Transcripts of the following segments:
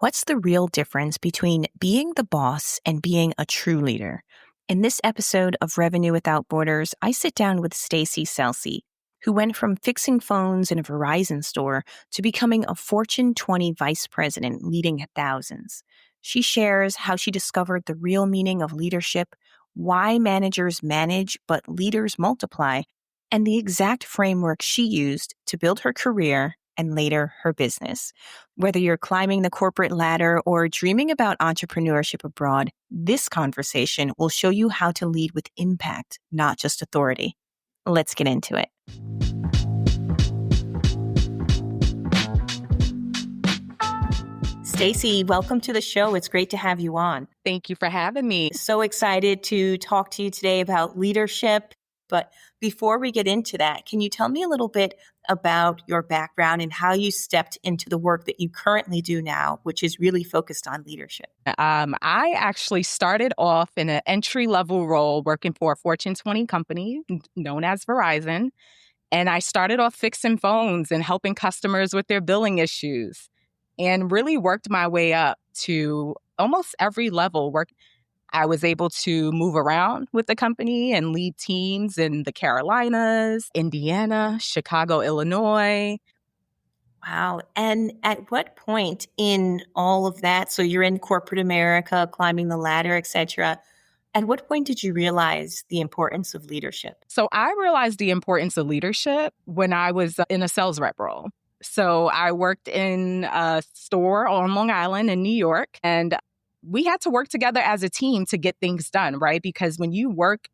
What's the real difference between being the boss and being a true leader? In this episode of Revenue Without Borders, I sit down with Stacie Selise, who went from fixing phones in a Verizon store to becoming a Fortune 20 vice president leading thousands. She shares how she discovered the real meaning of leadership, why managers manage but leaders multiply, and the exact framework she used to build her career and later her business. Whether you're climbing the corporate ladder or dreaming about entrepreneurship abroad, this conversation will show you how to lead with impact, not just authority. Let's get into it. Stacie, welcome to the show. It's great to have you on. Thank you for having me. So excited to talk to you today about leadership. But before we get into that, can you tell me a little bit about your background and how you stepped into the work that you currently do now, which is really focused on leadership? I actually started off in an entry-level role working for a Fortune 20 company known as Verizon. And I started off fixing phones and helping customers with their billing issues and really worked my way up to almost every level. I was able to move around with the company and lead teams in the Carolinas, Indiana, Chicago, Illinois. Wow. And at what point in all of that, so you're in corporate America, climbing the ladder, et cetera, at what point did you realize the importance of leadership? So I realized the importance of leadership when I was in a sales rep role. So I worked in a store on Long Island in New York, and we had to work together as a team to get things done, right? Because when you work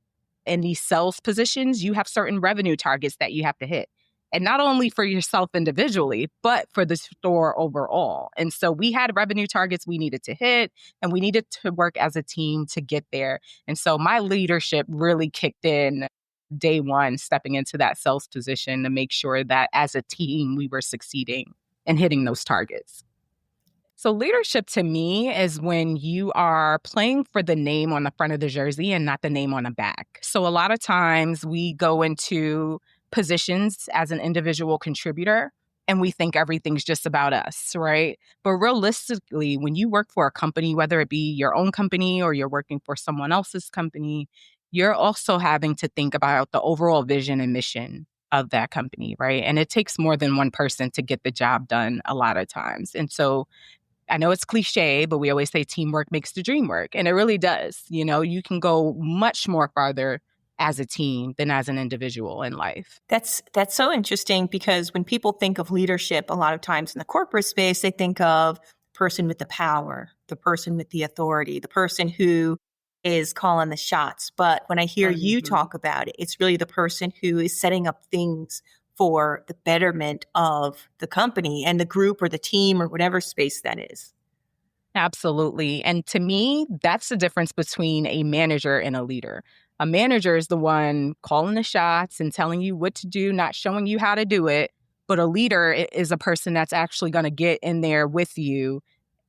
in these sales positions, you have certain revenue targets that you have to hit. And not only for yourself individually, but for the store overall. And so we had revenue targets we needed to hit, and we needed to work as a team to get there. And so my leadership really kicked in day one, stepping into that sales position to make sure that as a team, we were succeeding and hitting those targets. So leadership to me is when you are playing for the name on the front of the jersey and not the name on the back. So a lot of times we go into positions as an individual contributor and we think everything's just about us, right? But realistically, when you work for a company, whether it be your own company or you're working for someone else's company, you're also having to think about the overall vision and mission of that company, right? And it takes more than one person to get the job done a lot of times. And so I know it's cliche, but we always say teamwork makes the dream work. And it really does. You know, you can go much more farther as a team than as an individual in life. That's so interesting because when people think of leadership, a lot of times in the corporate space, they think of the person with the power, the person with the authority, the person who is calling the shots. But when I hear you talk about it, it's really the person who is setting up things for the betterment of the company and the group or the team or whatever space that is. Absolutely. And to me, that's the difference between a manager and a leader. A manager is the one calling the shots and telling you what to do, not showing you how to do it. But a leader is a person that's actually going to get in there with you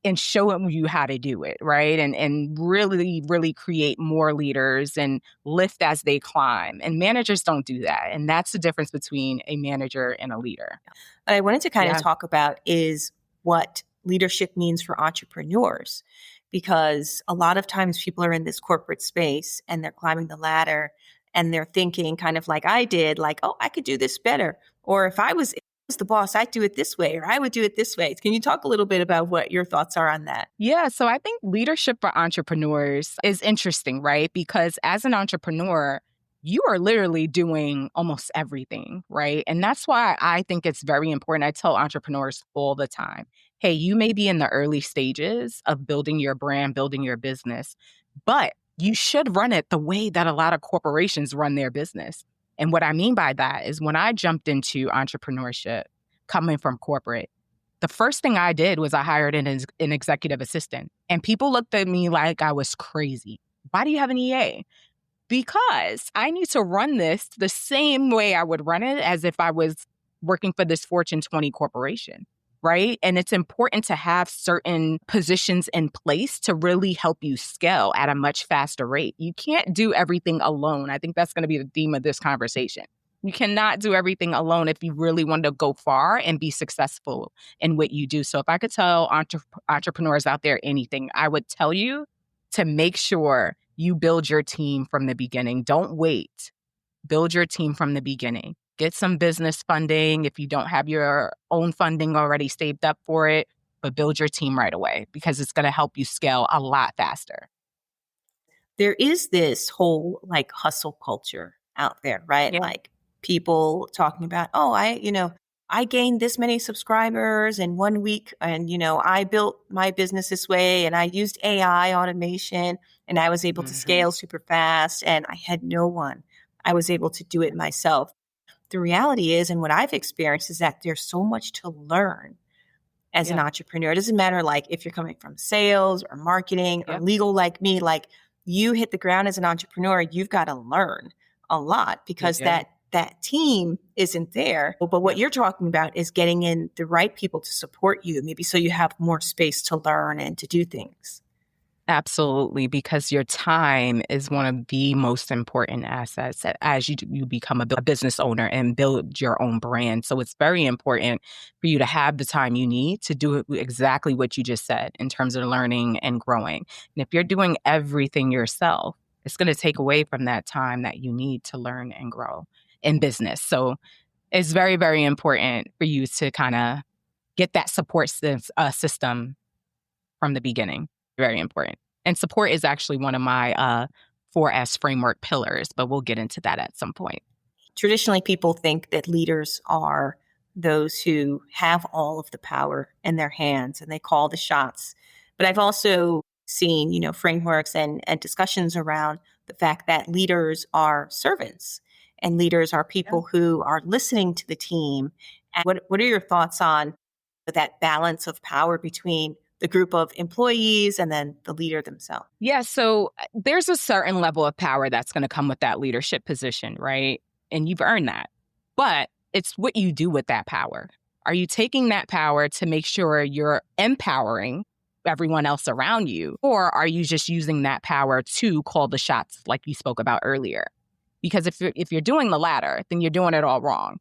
and show you how to do it, right? And really, really create more leaders and lift as they climb. And managers don't do that. And that's the difference between a manager and a leader. What I wanted to kind of talk about is what leadership means for entrepreneurs, because a lot of times people are in this corporate space and they're climbing the ladder and they're thinking kind of like I did, like, oh, I could do this better. Or if I was the boss, I'd do it this way, or I would do it this way. Can you talk a little bit about what your thoughts are on that? Yeah, so I think leadership for entrepreneurs is interesting, right? Because as an entrepreneur, you are literally doing almost everything, right? And that's why I think it's very important. I tell entrepreneurs all the time, hey, you may be in the early stages of building your brand, building your business, but you should run it the way that a lot of corporations run their business. And what I mean by that is when I jumped into entrepreneurship coming from corporate, the first thing I did was I hired an executive assistant. And people looked at me like I was crazy. Why do you have an EA? Because I need to run this the same way I would run it as if I was working for this Fortune 20 corporation, right? And it's important to have certain positions in place to really help you scale at a much faster rate. You can't do everything alone. I think that's going to be the theme of this conversation. You cannot do everything alone if you really want to go far and be successful in what you do. So if I could tell entrepreneurs out there anything, I would tell you to make sure you build your team from the beginning. Don't wait. Build your team from the beginning. Get some business funding if you don't have your own funding already saved up for it, but build your team right away because it's going to help you scale a lot faster. There is this whole like hustle culture out there, right? Yeah. Like people talking about, oh, I gained this many subscribers in 1 week and, I built my business this way and I used AI automation and I was able to Mm-hmm. scale super fast and I had no one. I was able to do it myself. The reality is, and what I've experienced is that there's so much to learn as an Yeah. entrepreneur. It doesn't matter like if you're coming from sales or marketing or Yeah. legal like me, like you hit the ground as an entrepreneur, you've got to learn a lot because Yeah. that team isn't there. But what you're talking about is getting in the right people to support you, maybe so you have more space to learn and to do things. Absolutely, because your time is one of the most important assets as you become a business owner and build your own brand. So it's very important for you to have the time you need to do exactly what you just said in terms of learning and growing. And if you're doing everything yourself, it's going to take away from that time that you need to learn and grow in business. So it's very, very important for you to kind of get that support system from the beginning. Very important. And support is actually one of my 4S framework pillars, but we'll get into that at some point. Traditionally, people think that leaders are those who have all of the power in their hands and they call the shots. But I've also seen, frameworks and discussions around the fact that leaders are servants and leaders are people who are listening to the team. And what are your thoughts on that balance of power between the group of employees and then the leader themselves? Yeah, so there's a certain level of power that's going to come with that leadership position, right? And you've earned that. But it's what you do with that power. Are you taking that power to make sure you're empowering everyone else around you? Or are you just using that power to call the shots like you spoke about earlier? Because if you're doing the latter, then you're doing it all wrong.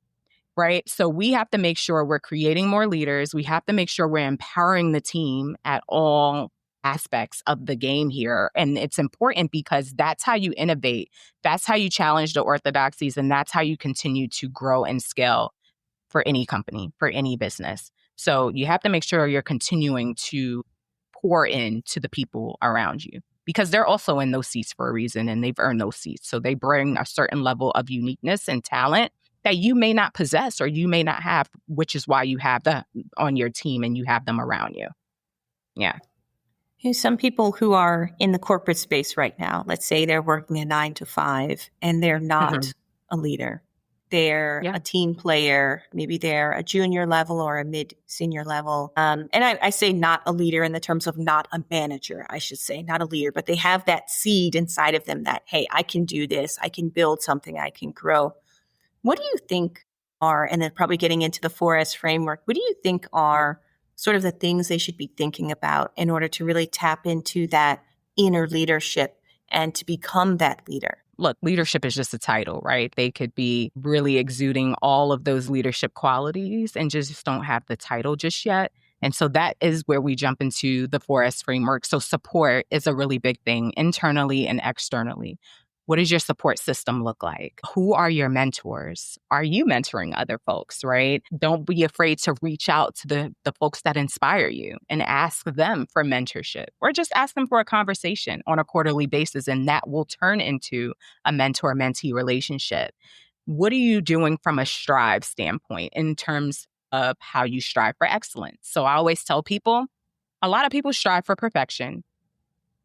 Right. So we have to make sure we're creating more leaders. We have to make sure we're empowering the team at all aspects of the game here. And it's important because that's how you innovate. That's how you challenge the orthodoxies. And that's how you continue to grow and scale for any company, for any business. So you have to make sure you're continuing to pour into the people around you because they're also in those seats for a reason and they've earned those seats. So they bring a certain level of uniqueness and talent that you may not possess or you may not have, which is why you have them on your team and you have them around you. Yeah. Some people who are in the corporate space right now, let's say they're working a 9 to 5 and they're not Mm-hmm. a leader. They're Yeah. a team player. Maybe they're a junior level or a mid senior level. And I say not a leader in the terms of not a manager, I should say, not a leader, but they have that seed inside of them that, hey, I can do this. I can build something. I can grow. What do you think are, and then probably getting into the 4S framework, what do you think are sort of the things they should be thinking about in order to really tap into that inner leadership and to become that leader? Look, leadership is just a title, right? They could be really exuding all of those leadership qualities and just don't have the title just yet. And so that is where we jump into the 4S framework. So support is a really big thing internally and externally. What does your support system look like? Who are your mentors? Are you mentoring other folks, right? Don't be afraid to reach out to the folks that inspire you and ask them for mentorship or just ask them for a conversation on a quarterly basis. And that will turn into a mentor-mentee relationship. What are you doing from a strive standpoint in terms of how you strive for excellence? So I always tell people, a lot of people strive for perfection.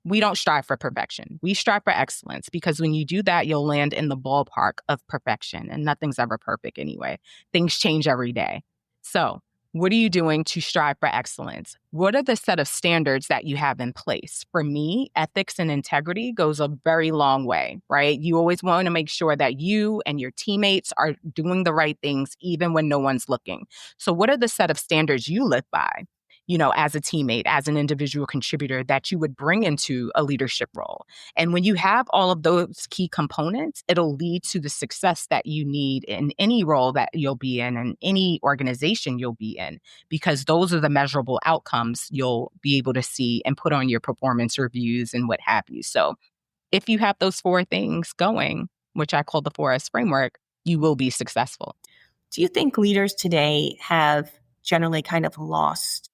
We don't strive for perfection. We strive for excellence because when you do that, you'll land in the ballpark of perfection and nothing's ever perfect anyway. Things change every day. So what are you doing to strive for excellence? What are the set of standards that you have in place? For me, ethics and integrity goes a very long way, right? You always want to make sure that you and your teammates are doing the right things even when no one's looking. So what are the set of standards you live by? as a teammate, as an individual contributor that you would bring into a leadership role. And when you have all of those key components, it'll lead to the success that you need in any role that you'll be in and any organization you'll be in, because those are the measurable outcomes you'll be able to see and put on your performance reviews and what have you. So if you have those four things going, which I call the 4S framework, you will be successful. Do you think leaders today have generally kind of lost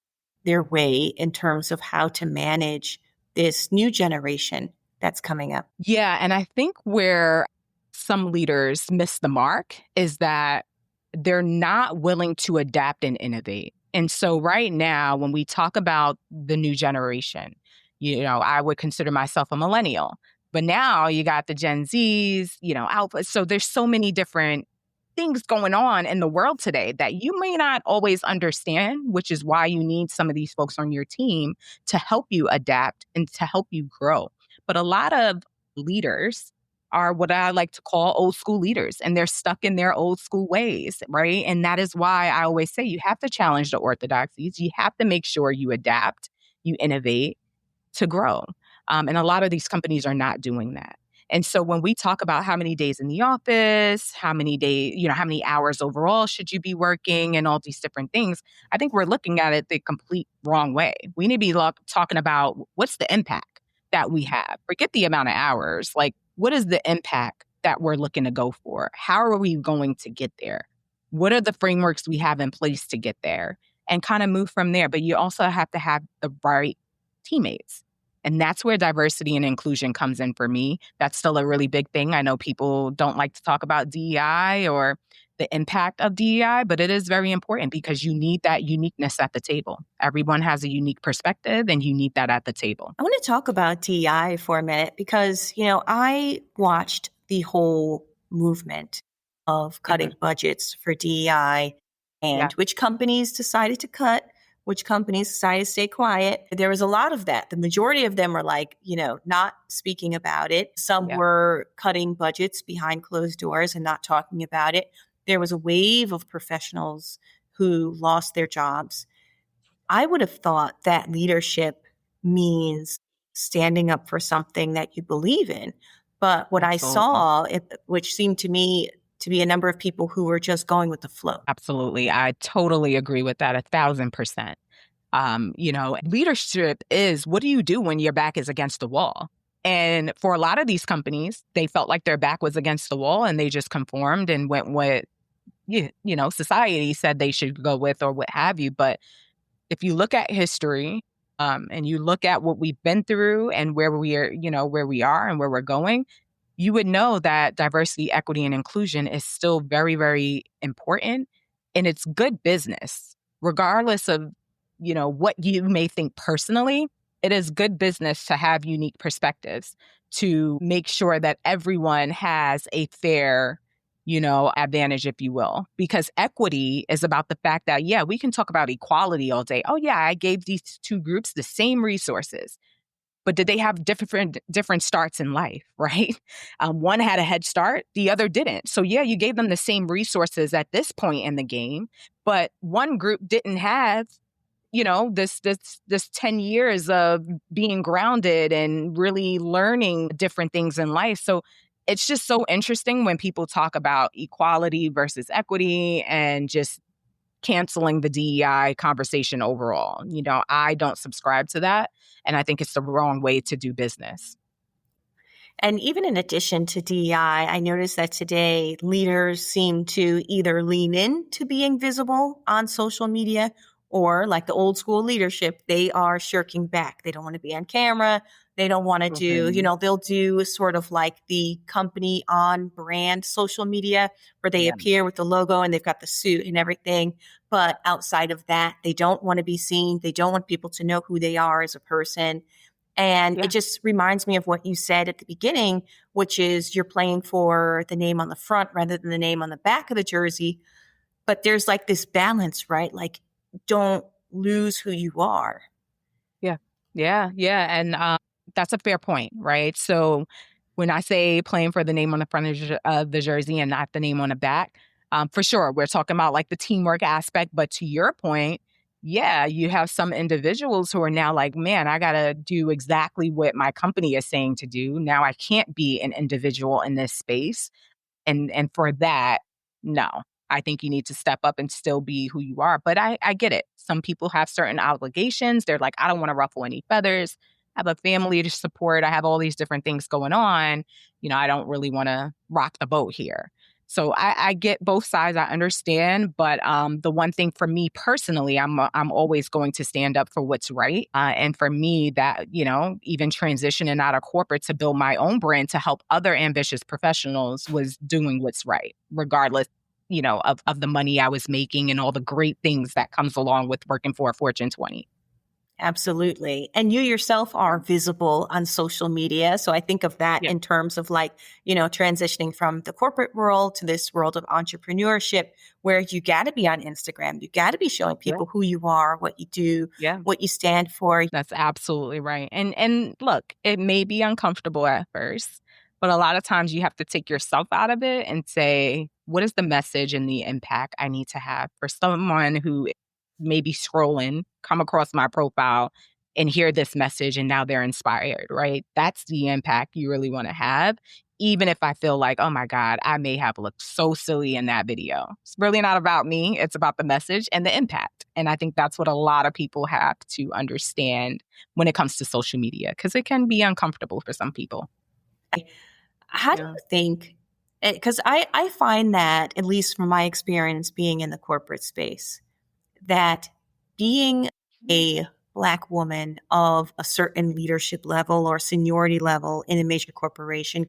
their way in terms of how to manage this new generation that's coming up? Yeah. And I think where some leaders miss the mark is that they're not willing to adapt and innovate. And so right now, when we talk about the new generation, I would consider myself a millennial, but now you got the Gen Zs, alpha. So there's so many different things going on in the world today that you may not always understand, which is why you need some of these folks on your team to help you adapt and to help you grow. But a lot of leaders are what I like to call old school leaders, and they're stuck in their old school ways, right? And that is why I always say you have to challenge the orthodoxies. You have to make sure you adapt, you innovate to grow. And a lot of these companies are not doing that. And so when we talk about how many days in the office, how many hours overall should you be working and all these different things, I think we're looking at it the complete wrong way. We need to be talking about what's the impact that we have. Forget the amount of hours. Like, what is the impact that we're looking to go for? How are we going to get there? What are the frameworks we have in place to get there? And kind of move from there. But you also have to have the right teammates. And that's where diversity and inclusion comes in for me. That's still a really big thing. I know people don't like to talk about DEI or the impact of DEI, but it is very important because you need that uniqueness at the table. Everyone has a unique perspective and you need that at the table. I want to talk about DEI for a minute because, I watched the whole movement of cutting budgets for DEI and which companies decided to cut, which companies decided to stay quiet. There was a lot of that. The majority of them were not speaking about it. Some were cutting budgets behind closed doors and not talking about it. There was a wave of professionals who lost their jobs. I would have thought that leadership means standing up for something that you believe in. But what I saw, which seemed to me to be a number of people who were just going with the flow. Absolutely. I totally agree with that 1,000%. Leadership is, what do you do when your back is against the wall? And for a lot of these companies, they felt like their back was against the wall and they just conformed and went with, society said they should go with or what have you. But if you look at history and you look at what we've been through and where we are, where we are and where we're going, you would know that diversity, equity, and inclusion is still very, very important. And it's good business, regardless of, what you may think personally. It is good business to have unique perspectives, to make sure that everyone has a fair, advantage, if you will. Because equity is about the fact that, we can talk about equality all day. Oh, yeah, I gave these two groups the same resources. But did they have different starts in life, right? One had a head start, the other didn't. So you gave them the same resources at this point in the game, but one group didn't have, this 10 years of being grounded and really learning different things in life. So it's just so interesting when people talk about equality versus equity and just canceling the DEI conversation overall. I don't subscribe to that. And I think it's the wrong way to do business. And even in addition to DEI, I noticed that today leaders seem to either lean in to being visible on social media or, like the old school leadership, they are shirking back. They don't want to be on camera. They don't want to do, they'll do sort of like the company on brand social media where they appear with the logo and they've got the suit and everything. But outside of that, they don't want to be seen. They don't want people to know who they are as a person. And it just reminds me of what you said at the beginning, which is you're playing for the name on the front rather than the name on the back of the jersey. But there's like this balance, right? Like, don't lose who you are. Yeah. And that's a fair point, right? So when I say playing for the name on the front of the jersey and not the name on the back, for sure, we're talking about like the teamwork aspect. But to your point, yeah, you have some individuals who are now like, man, I got to do exactly what my company is saying to do. Now I can't be an individual in this space. And for that, no. I think you need to step up and still be who you are. But I get it. Some people have certain obligations. They're like, I don't want to ruffle any feathers. I have a family to support. I have all these different things going on. I don't really want to rock the boat here. So I get both sides. I understand, but the one thing for me personally, I'm always going to stand up for what's right. And for me, that even transitioning out of corporate to build my own brand to help other ambitious professionals was doing what's right, regardless, of the money I was making and all the great things that comes along with working for a Fortune 20. Absolutely. And you yourself are visible on social media. So I think of that Yeah, in terms of like, transitioning from the corporate world to this world of entrepreneurship where you got to be on Instagram. You got to be showing yeah, people who you are, what you do, yeah. what you stand for. That's absolutely right. And look, it may be uncomfortable at first, but a lot of times you have to take yourself out of it and say, what is the message and the impact I need to have for someone who may be scrolling, come across my profile and hear this message and now they're inspired, right? That's the impact you really want to have. Even if I feel like, oh my God, I may have looked so silly in that video. It's really not about me. It's about the message and the impact. And I think that's what a lot of people have to understand when it comes to social media, because it can be uncomfortable for some people. How do Yeah. you think? Because I find that, at least from my experience being in the corporate space, that being a Black woman of a certain leadership level or seniority level in a major corporation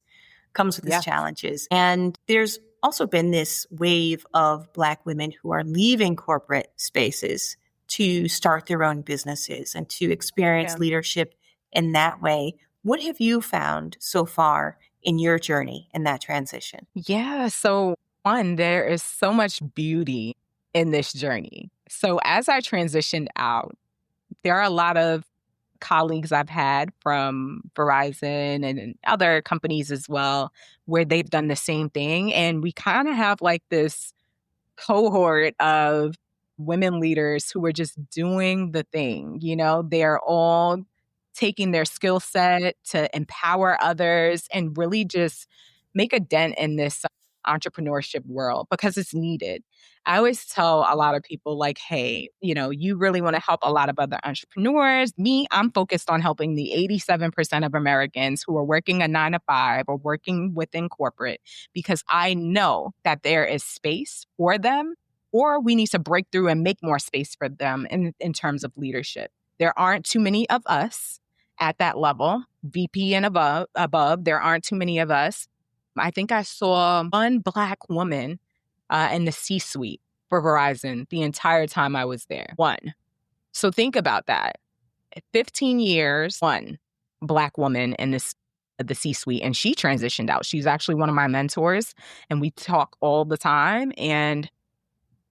comes with its Yeah. challenges. And there's also been this wave of Black women who are leaving corporate spaces to start their own businesses and to experience Yeah. leadership in that way. What have you found so far in your journey in that transition? Yeah. So, one, there is so much beauty in this journey. So, as I transitioned out, there are a lot of colleagues I've had from Verizon and other companies as well, where they've done the same thing. And we kind of have like this cohort of women leaders who are just doing the thing. They're all taking their skill set to empower others and really just make a dent in this entrepreneurship world because it's needed. I always tell a lot of people, like, hey, you really want to help a lot of other entrepreneurs. Me, I'm focused on helping the 87% of Americans who are working a 9 to 5 or working within corporate because I know that there is space for them, or we need to break through and make more space for them in terms of leadership. There aren't too many of us at that level, VP and above. There aren't too many of us. I think I saw one Black woman in the C-suite for Verizon the entire time I was there. One. So think about that. 15 years, one Black woman in the C-suite, and she transitioned out. She's actually one of my mentors, and we talk all the time. And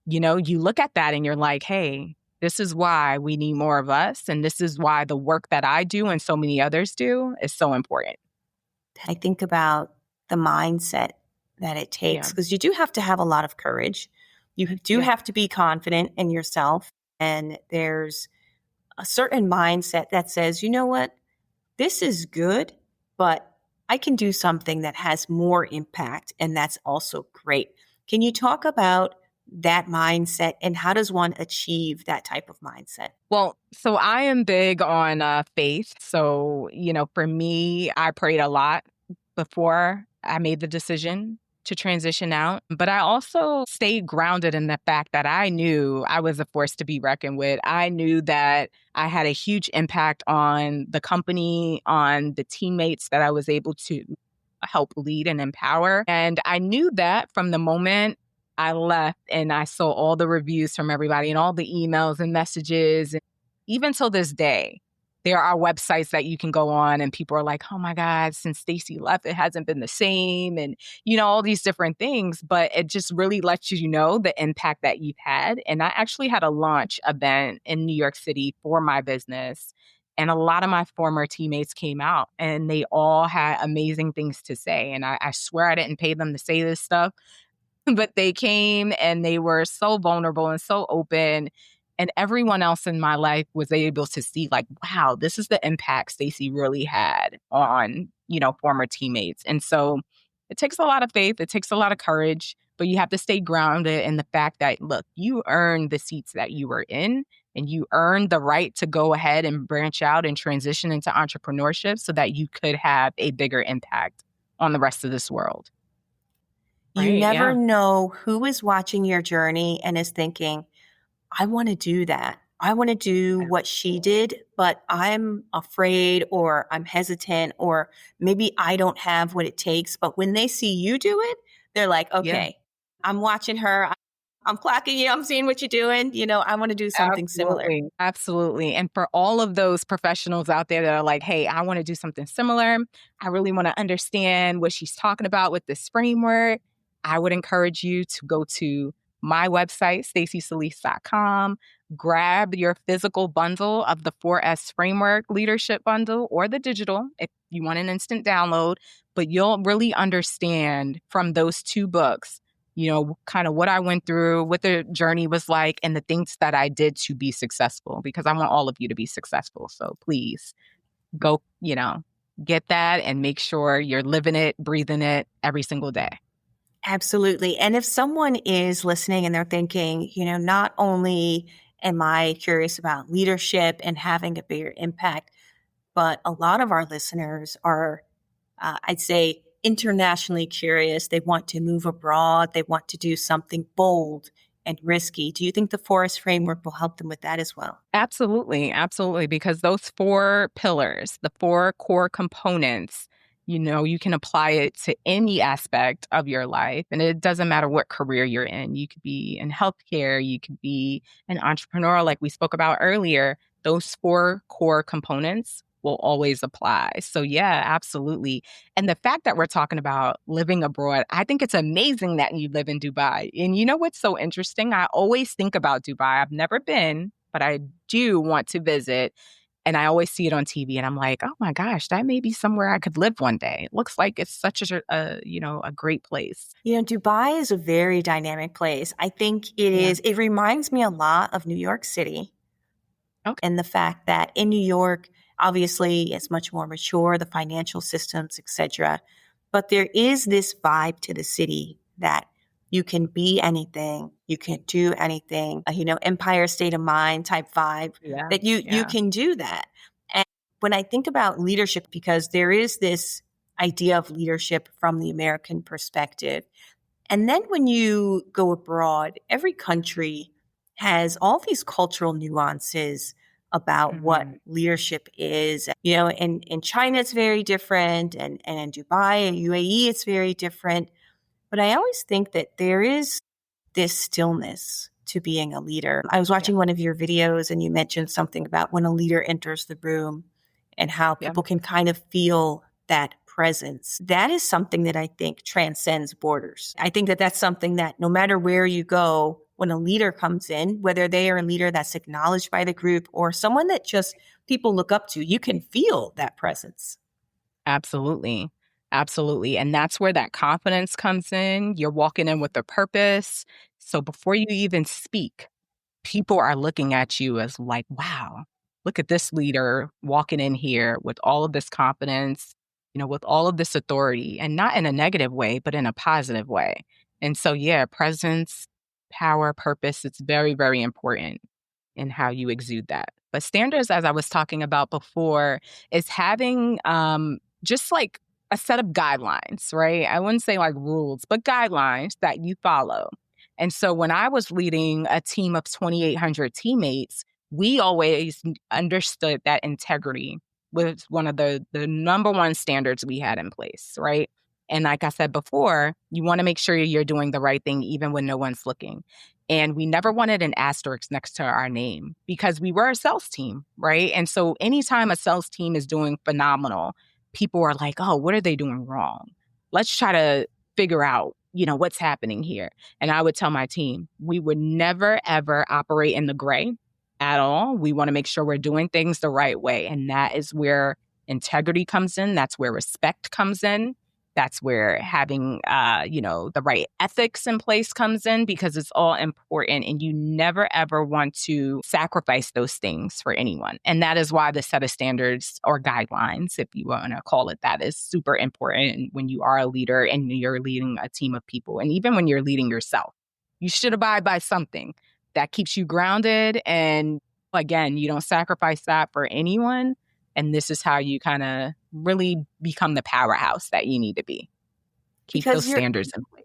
you look at that and you're like, hey, this is why we need more of us, and this is why the work that I do and so many others do is so important. I think about the mindset that it takes Yeah, because you do have to have a lot of courage. You do yeah, have to be confident in yourself. And there's a certain mindset that says, you know what, this is good, but I can do something that has more impact. And that's also great. Can you talk about that mindset and how does one achieve that type of mindset? well, so I am big on faith. So, for me, I prayed a lot before I made the decision to transition out. But I also stayed grounded in the fact that I knew I was a force to be reckoned with. I knew that I had a huge impact on the company, on the teammates that I was able to help lead and empower. And I knew that from the moment I left and I saw all the reviews from everybody and all the emails and messages. And even till this day, there are websites that you can go on and people are like, oh my God, since Stacie left, it hasn't been the same. And, all these different things. But it just really lets you know the impact that you've had. And I actually had a launch event in New York City for my business. And a lot of my former teammates came out and they all had amazing things to say. And I swear I didn't pay them to say this stuff, but they came and they were so vulnerable and so open. And everyone else in my life was able to see like, wow, this is the impact Stacie really had on, former teammates. And so it takes a lot of faith. It takes a lot of courage, but you have to stay grounded in the fact that, look, you earned the seats that you were in, and you earned the right to go ahead and branch out and transition into entrepreneurship so that you could have a bigger impact on the rest of this world. You Right. never Yeah. know who is watching your journey and is thinking, I want to do that. I want to do what she did, but I'm afraid or I'm hesitant or maybe I don't have what it takes. But when they see you do it, they're like, Yeah. okay, I'm watching her. I'm clocking you. I'm seeing what you're doing. I want to do something similar. Absolutely. Absolutely. And for all of those professionals out there that are like, hey, I want to do something similar. I really want to understand what she's talking about with this framework. I would encourage you to go to my website, stacieselise.com, grab your physical bundle of the 4S framework leadership bundle or the digital if you want an instant download. But you'll really understand from those two books kind of what I went through, what the journey was like, and the things that I did to be successful, because I want all of you to be successful. So please go, get that and make sure you're living it, breathing it every single day. Absolutely. And if someone is listening and they're thinking, not only am I curious about leadership and having a bigger impact, but a lot of our listeners are, I'd say, internationally curious. They want to move abroad. They want to do something bold and risky. Do you think the Forest framework will help them with that as well? Absolutely. Absolutely. Because those 4 pillars, the 4 core components, you can apply it to any aspect of your life. And it doesn't matter what career you're in. You could be in healthcare, you could be an entrepreneur, like we spoke about earlier. Those 4 core components will always apply. So, yeah, absolutely. And the fact that we're talking about living abroad, I think it's amazing that you live in Dubai. And you know what's so interesting? I always think about Dubai. I've never been, but I do want to visit. And I always see it on TV and I'm like, oh my gosh, that may be somewhere I could live one day. It looks like it's such a great place. Dubai is a very dynamic place. I think it Yeah. is. It reminds me a lot of New York City. Okay. And the fact that in New York, obviously, it's much more mature, the financial systems, etc. But there is this vibe to the city that you can be anything, you can do anything, Empire State of Mind type vibe, Yeah. that you Yeah. can do that. And when I think about leadership, because there is this idea of leadership from the American perspective, and then when you go abroad, every country has all these cultural nuances about what Mhm. leadership is. In China, it's very different. And in Dubai and UAE, it's very different. But I always think that there is this stillness to being a leader. I was Yeah. watching one of your videos and you mentioned something about when a leader enters the room and how Yeah. people can kind of feel that presence. That is something that I think transcends borders. I think that that's something that no matter where you go, when a leader comes in, whether they are a leader that's acknowledged by the group or someone that just people look up to, you can feel that presence. Absolutely. Absolutely. And that's where that confidence comes in. You're walking in with a purpose. So before you even speak, people are looking at you as like, wow, look at this leader walking in here with all of this confidence, with all of this authority, and not in a negative way, but in a positive way. And so, yeah, presence, power, purpose, it's very, very important in how you exude that. But standards, as I was talking about before, is having just like a set of guidelines, right? I wouldn't say like rules, but guidelines that you follow. And so when I was leading a team of 2,800 teammates, we always understood that integrity was one of the number one standards we had in place, right? And like I said before, you want to make sure you're doing the right thing even when no one's looking. And we never wanted an asterisk next to our name because we were a sales team, right? And so anytime a sales team is doing phenomenal, people are like, oh, what are they doing wrong? Let's try to figure out, what's happening here. And I would tell my team, we would never, ever operate in the gray at all. We want to make sure we're doing things the right way. And that is where integrity comes in. That's where respect comes in. That's where having, the right ethics in place comes in, because it's all important and you never, ever want to sacrifice those things for anyone. And that is why the set of standards or guidelines, if you want to call it that, is super important when you are a leader and you're leading a team of people. And even when you're leading yourself, you should abide by something that keeps you grounded. And again, you don't sacrifice that for anyone. And this is how you kind of really become the powerhouse that you need to be. Keep those Because you're standards in place.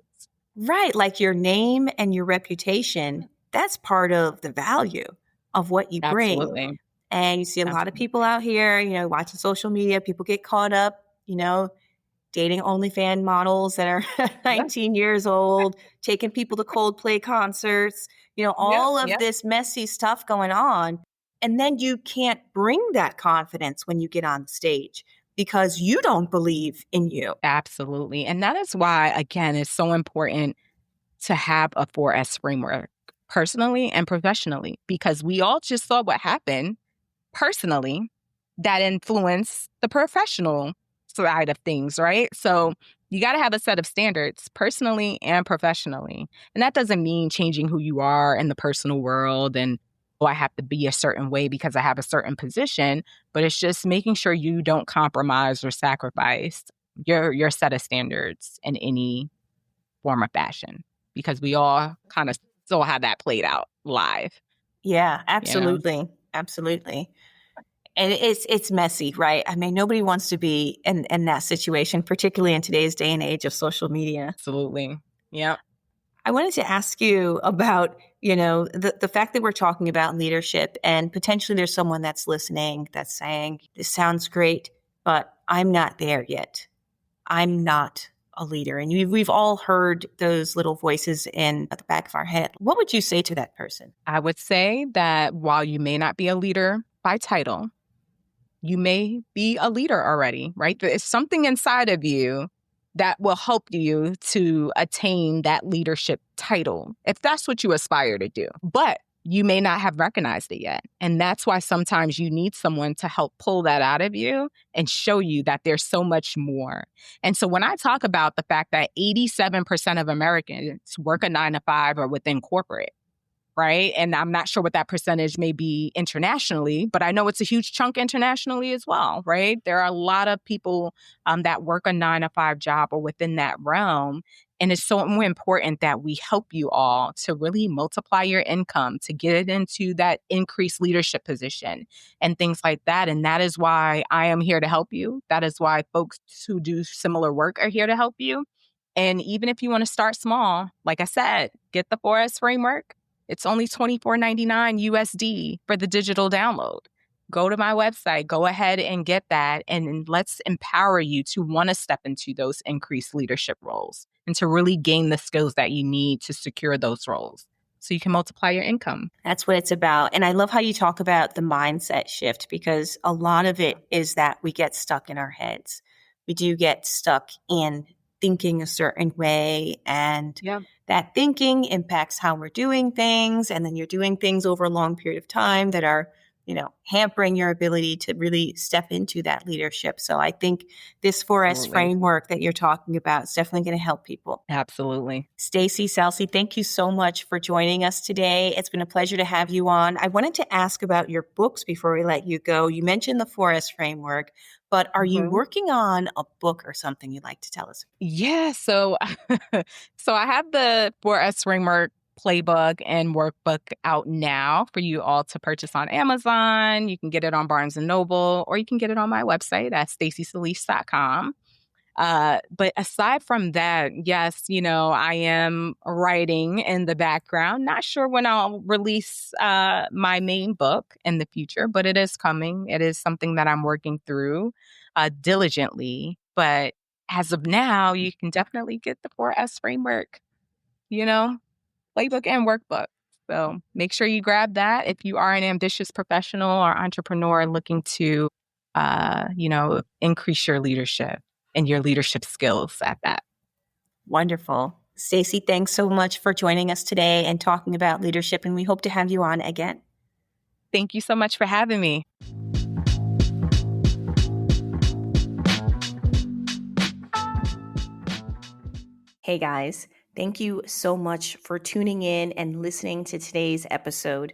right, like your name and your reputation, that's part of the value of what you bring. Absolutely. And you see a lot of Absolutely. people out here, watching social media, people get caught up, dating OnlyFans models that are Yep. 19 years old, taking people to Coldplay concerts, Yep. all of Yep. this messy stuff going on. And then you can't bring that confidence when you get on stage because you don't believe in you. Absolutely. And that is why, again, it's so important to have a 4S framework, personally and professionally, because we all just saw what happened personally that influenced the professional side of things, right? So you got to have a set of standards personally and professionally. And that doesn't mean changing who you are in the personal world and, oh, I have to be a certain way because I have a certain position, but it's just making sure you don't compromise or sacrifice your set of standards in any form of fashion, because we all kind of still have that played out live, Yeah, you know? absolutely. Absolutely. And it's messy, right? I mean, nobody wants to be in that situation, particularly in today's day and age of social media. Absolutely. Yep. I wanted to ask you about, the fact that we're talking about leadership and potentially there's someone that's listening that's saying, this sounds great, but I'm not there yet. I'm not a leader. And we've all heard those little voices at the back of our head. What would you say to that person? I would say that while you may not be a leader by title, you may be a leader already, right? There's something inside of you that will help you to attain that leadership title, if that's what you aspire to do. But you may not have recognized it yet. And that's why sometimes you need someone to help pull that out of you and show you that there's so much more. And so when I talk about the fact that 87% of Americans work a 9 to 5 or within corporate, right? And I'm not sure what that percentage may be internationally, but I know it's a huge chunk internationally as well, right? There are a lot of people that work a 9 to 5 job or within that realm. And it's so important that we help you all to really multiply your income, to get it into that increased leadership position and things like that. And that is why I am here to help you. That is why folks who do similar work are here to help you. And even if you want to start small, like I said, get the 4S framework. It's only $24.99 USD for the digital download. Go to my website, go ahead and get that, and let's empower you to want to step into those increased leadership roles and to really gain the skills that you need to secure those roles so you can multiply your income. That's what it's about. And I love how you talk about the mindset shift, because a lot of it is that we get stuck in our heads. We do get stuck in thinking a certain way, and Yeah. that thinking impacts how we're doing things. And then you're doing things over a long period of time that are, hampering your ability to really step into that leadership. So I think this 4S Absolutely. framework that you're talking about is definitely going to help people. Absolutely. Stacie Selise, thank you so much for joining us today. It's been a pleasure to have you on. I wanted to ask about your books before we let you go. You mentioned the 4S framework, but are you working on a book or something you'd like to tell us? Yeah. So I have the 4S framework playbook and workbook out now for you all to purchase on Amazon. You can get it on Barnes and Noble, or you can get it on my website at stacieselise.com. But aside from that, yes, I am writing in the background. Not sure when I'll release my main book in the future, but it is coming. It is something that I'm working through diligently. But as of now, you can definitely get the 4S framework, playbook and workbook. So make sure you grab that if you are an ambitious professional or entrepreneur looking to, increase your leadership and your leadership skills at that. Wonderful. Stacie, thanks so much for joining us today and talking about leadership, and we hope to have you on again. Thank you so much for having me. Hey guys, thank you so much for tuning in and listening to today's episode.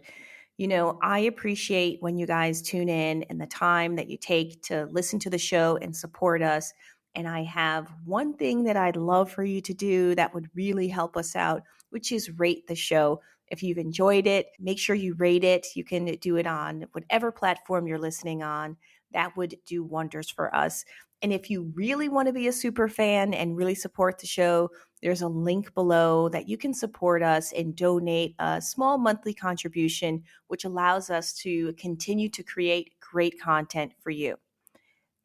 I appreciate when you guys tune in and the time that you take to listen to the show and support us. And I have one thing that I'd love for you to do that would really help us out, which is rate the show. If you've enjoyed it, make sure you rate it. You can do it on whatever platform you're listening on. That would do wonders for us. And if you really want to be a super fan and really support the show, there's a link below that you can support us and donate a small monthly contribution, which allows us to continue to create great content for you.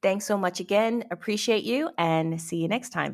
Thanks so much again. Appreciate you and see you next time.